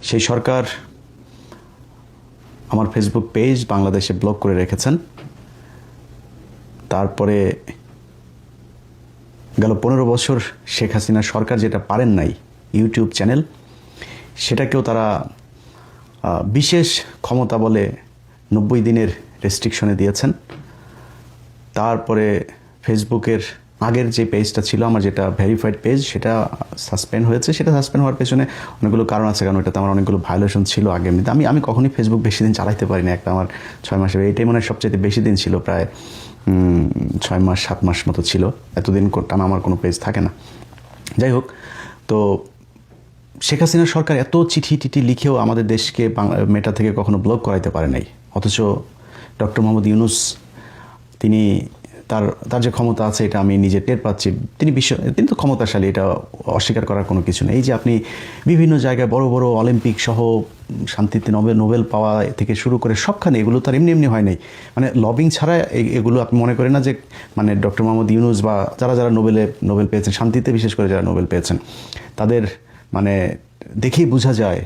সেই সরকার আমার Facebook page বাংলাদেশে ব্লক করে রেখেছেন। তারপরে গেল 15 বছর শেখ হাসিনার সরকার যেটা পারেন নাই, ইউটিউব চ্যানেল, সেটাকেও তারা বিশেষ ক্ষমতা বলে 90 দিনের রেস্ট্রিকশনে দিয়েছেন। তারপরে ফেসবুকের আগের যে পেজটা ছিল আমার, যেটা ভেরিফাইড পেজ, সেটা সাসপেন্ড হয়েছে। সেটা সাসপেন্ড হওয়ার পেছনে অনেকগুলো কারণ আছে, কারণ এটাতে আমার অনেকগুলো ভায়োলেশন ছিল আগে। এমনিতে আমি কখনোই ফেসবুক বেশি দিন চালাইতে পারি না। একটা আমার 6 মাসের, এইটাই মনে হয় সবচেয়ে বেশি দিন ছিল, প্রায় 6 মাস 7 মাস মতো ছিল। এতদিন টানা আমার কোনো পেজ থাকে না। যাই হোক, তো শেখ হাসিনার সরকার এত চিঠি টিঠি লিখেও আমাদের দেশকে মেটা থেকে কখনো ব্লক করাইতে পারে নাই। অথচ ডক্টর মোহাম্মদ ইউনূস, তিনি তার যে ক্ষমতা আছে এটা আমি নিজে টের পাচ্ছি। তিনি তো ক্ষমতাশালী, এটা অস্বীকার করার কোনো কিছু নেই। এই যে আপনি বিভিন্ন জায়গায় বড় বড় অলিম্পিক সহ শান্তিতে নোবেল পাওয়া থেকে শুরু করে সবখানে, এগুলো তো আর এমনি এমনি হয় নাই। মানে লবিং ছাড়া এগুলো আপনি মনে করেন না যে মানে ডক্টর মোহাম্মদ ইউনূস বা যারা নোবেল পেয়েছেন, শান্তিতে বিশেষ করে যারা নোবেল পেয়েছেন, তাদের মানে দেখেই বোঝা যায়